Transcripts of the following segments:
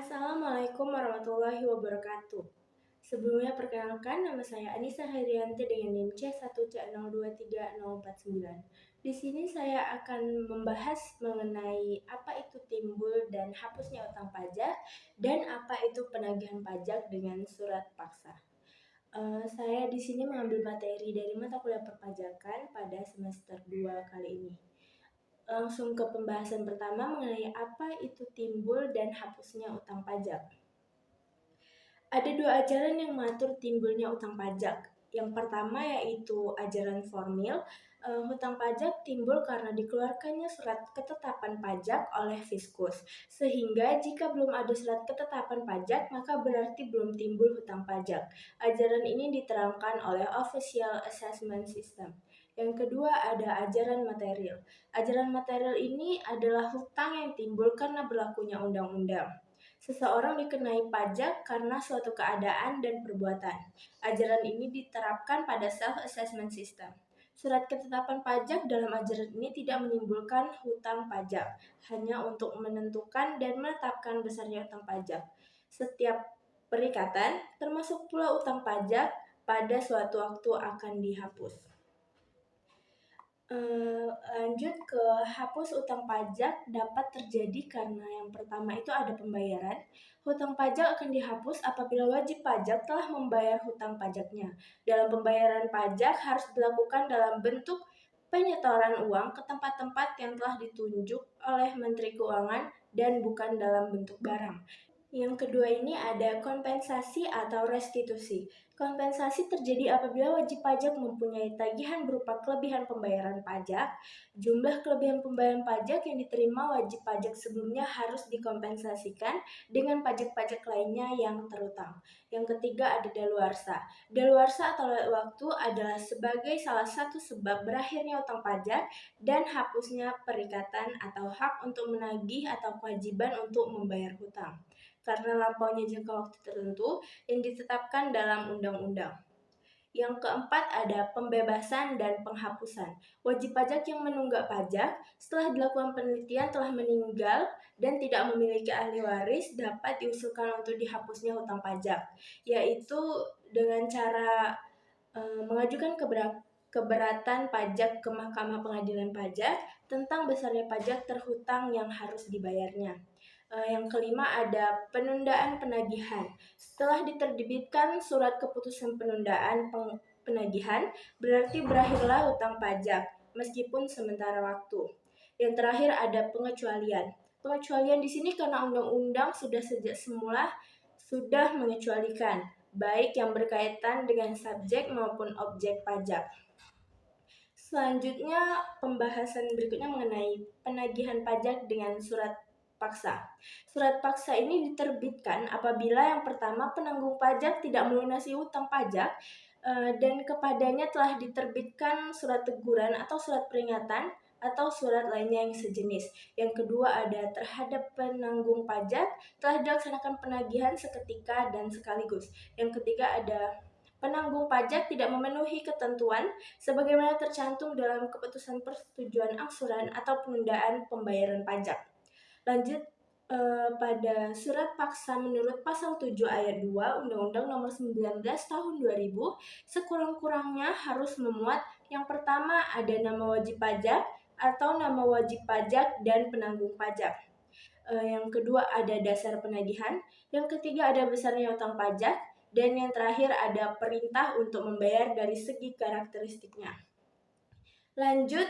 Assalamualaikum warahmatullahi wabarakatuh. Sebelumnya perkenalkan, nama saya Anissa Hairianti dengan NIM C1C023049. Di sini saya akan membahas mengenai apa itu timbul dan hapusnya utang pajak dan apa itu penagihan pajak dengan surat paksa. Saya di sini mengambil materi dari mata kuliah perpajakan pada semester 2 kali ini. Langsung ke pembahasan pertama mengenai apa itu timbul dan hapusnya utang pajak. Ada dua ajaran yang mengatur timbulnya utang pajak. Yang pertama yaitu ajaran formil. Hutang pajak timbul karena dikeluarkannya surat ketetapan pajak oleh Fiskus. Sehingga jika belum ada surat ketetapan pajak, maka berarti belum timbul hutang pajak. Ajaran ini diterangkan oleh Official Assessment System. Yang kedua ada ajaran material. Ajaran material ini adalah hutang yang timbul karena berlakunya undang-undang. Seseorang dikenai pajak karena suatu keadaan dan perbuatan. Ajaran ini diterapkan pada self-assessment system. Surat ketetapan pajak dalam ajaran ini tidak menimbulkan hutang pajak, hanya untuk menentukan dan menetapkan besarnya hutang pajak. Setiap perikatan, termasuk pula utang pajak, pada suatu waktu akan dihapus. Lanjut ke hapus utang pajak dapat terjadi karena yang pertama itu ada pembayaran. Hutang pajak akan dihapus apabila wajib pajak telah membayar hutang pajaknya. Dalam pembayaran pajak harus dilakukan dalam bentuk penyetoran uang ke tempat-tempat yang telah ditunjuk oleh Menteri Keuangan dan bukan dalam bentuk barang. Yang kedua ini ada kompensasi atau restitusi. Kompensasi terjadi apabila wajib pajak mempunyai tagihan berupa kelebihan pembayaran pajak. Jumlah kelebihan pembayaran pajak yang diterima wajib pajak sebelumnya harus dikompensasikan dengan pajak-pajak lainnya yang terutang. Yang ketiga ada daluarsa. Daluarsa atau lewat waktu adalah sebagai salah satu sebab berakhirnya utang pajak dan hapusnya perikatan atau hak untuk menagih atau kewajiban untuk membayar hutang karena lampaunya jangka waktu tertentu yang ditetapkan dalam undang-undang. Yang keempat ada pembebasan dan penghapusan. Wajib pajak yang menunggak pajak setelah dilakukan penelitian telah meninggal dan tidak memiliki ahli waris dapat diusulkan untuk dihapusnya hutang pajak, yaitu dengan cara mengajukan keberatan pajak ke Mahkamah Pengadilan Pajak tentang besarnya pajak terhutang yang harus dibayarnya. Yang kelima ada penundaan penagihan. Setelah diterbitkan surat keputusan penundaan penagihan, berarti berakhirlah hutang pajak, meskipun sementara waktu. Yang terakhir ada pengecualian. Pengecualian di sini karena undang-undang sudah sejak semula sudah mengecualikan, baik yang berkaitan dengan subjek maupun objek pajak. Selanjutnya, pembahasan berikutnya mengenai penagihan pajak dengan surat paksa. Surat paksa ini diterbitkan apabila yang pertama penanggung pajak tidak melunasi hutang pajak dan kepadanya telah diterbitkan surat teguran atau surat peringatan atau surat lainnya yang sejenis. Yang kedua ada terhadap penanggung pajak telah dilaksanakan penagihan seketika dan sekaligus. Yang ketiga ada penanggung pajak tidak memenuhi ketentuan sebagaimana tercantum dalam keputusan persetujuan angsuran atau penundaan pembayaran pajak. Lanjut pada surat paksa menurut pasal 7 ayat 2 Undang-Undang Nomor 19 Tahun 2000 sekurang-kurangnya harus memuat yang pertama ada nama wajib pajak atau nama wajib pajak dan penanggung pajak. Yang kedua ada dasar penagihan, yang ketiga ada besarnya utang pajak, dan yang terakhir ada perintah untuk membayar dari segi karakteristiknya. Lanjut,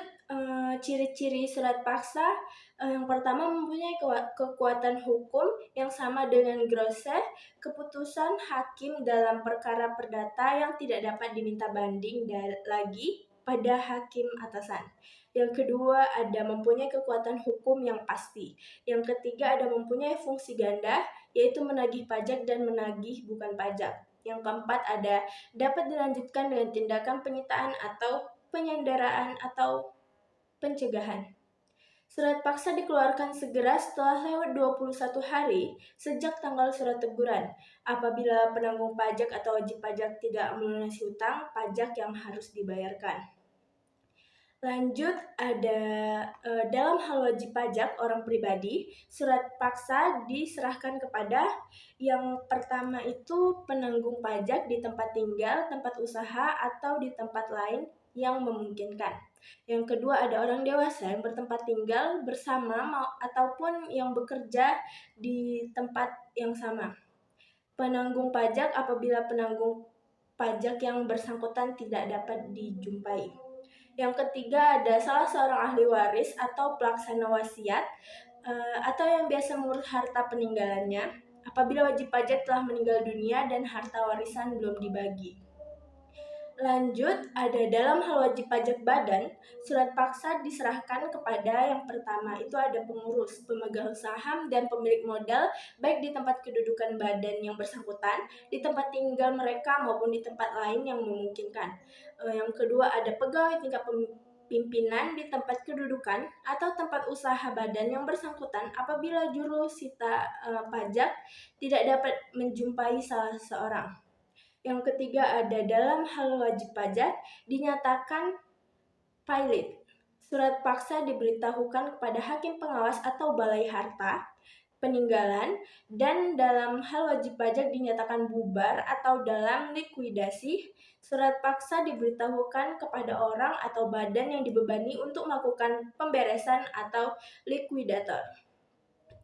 ciri-ciri surat paksa. Yang pertama mempunyai kekuatan hukum yang sama dengan grosse, keputusan hakim dalam perkara perdata yang tidak dapat diminta banding lagi pada hakim atasan. Yang kedua ada mempunyai kekuatan hukum yang pasti. Yang ketiga ada mempunyai fungsi ganda, yaitu menagih pajak dan menagih bukan pajak. Yang keempat ada dapat dilanjutkan dengan tindakan penyitaan atau penyandaraan atau pencegahan. Surat paksa dikeluarkan segera setelah lewat 21 hari sejak tanggal surat teguran. Apabila penanggung pajak atau wajib pajak tidak melunasi hutang pajak yang harus dibayarkan. Lanjut ada dalam hal wajib pajak orang pribadi, surat paksa diserahkan kepada yang pertama itu penanggung pajak di tempat tinggal, tempat usaha, atau di tempat lain yang memungkinkan. Yang kedua ada orang dewasa yang bertempat tinggal bersama ataupun yang bekerja di tempat yang sama. Penanggung pajak apabila penanggung pajak yang bersangkutan tidak dapat dijumpai. Yang ketiga ada salah seorang ahli waris atau pelaksana wasiat atau yang biasa mengurus harta peninggalannya apabila wajib pajak telah meninggal dunia dan harta warisan belum dibagi. Lanjut, ada dalam hal wajib pajak badan, surat paksa diserahkan kepada yang pertama itu ada pengurus, pemegang saham, dan pemilik modal baik di tempat kedudukan badan yang bersangkutan, di tempat tinggal mereka maupun di tempat lain yang memungkinkan. Yang kedua ada pegawai tingkat pimpinan di tempat kedudukan atau tempat usaha badan yang bersangkutan apabila juru sita pajak tidak dapat menjumpai salah seorang. Yang ketiga ada dalam hal wajib pajak dinyatakan pilot. Surat paksa diberitahukan kepada hakim pengawas atau balai harta peninggalan dan dalam hal wajib pajak dinyatakan bubar atau dalam likuidasi. Surat paksa diberitahukan kepada orang atau badan yang dibebani untuk melakukan pemberesan atau likuidator.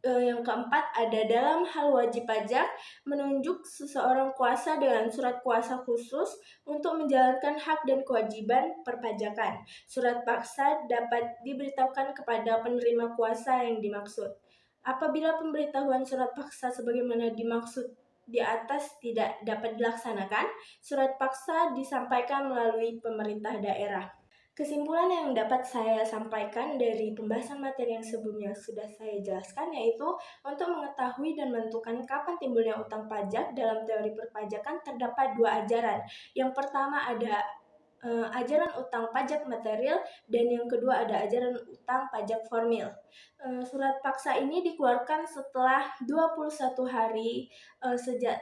Yang keempat ada dalam hal wajib pajak menunjuk seseorang kuasa dengan surat kuasa khusus untuk menjalankan hak dan kewajiban perpajakan. Surat paksa dapat diberitahukan kepada penerima kuasa yang dimaksud. Apabila pemberitahuan surat paksa sebagaimana dimaksud di atas tidak dapat dilaksanakan, surat paksa disampaikan melalui pemerintah daerah. Kesimpulan yang dapat saya sampaikan dari pembahasan materi yang sebelumnya sudah saya jelaskan yaitu untuk mengetahui dan menentukan kapan timbulnya utang pajak dalam teori perpajakan terdapat dua ajaran. Yang pertama ada ajaran utang pajak material dan yang kedua ada ajaran utang pajak formil. Surat paksa ini dikeluarkan setelah 21 hari sejak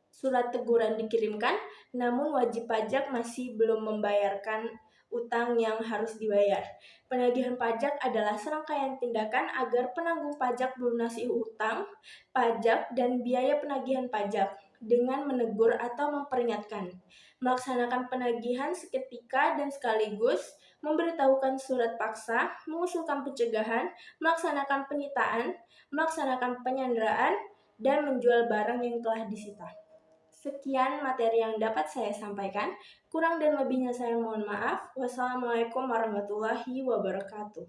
surat teguran dikirimkan, namun wajib pajak masih belum membayarkan utang yang harus dibayar. Penagihan pajak adalah serangkaian tindakan agar penanggung pajak melunasi utang, pajak, dan biaya penagihan pajak dengan menegur atau memperingatkan, melaksanakan penagihan seketika dan sekaligus, memberitahukan surat paksa, mengusulkan pencegahan, melaksanakan penyitaan, melaksanakan penyanderaan, dan menjual barang yang telah disita. Sekian materi yang dapat saya sampaikan. Kurang dan lebihnya saya mohon maaf. Wassalamualaikum warahmatullahi wabarakatuh.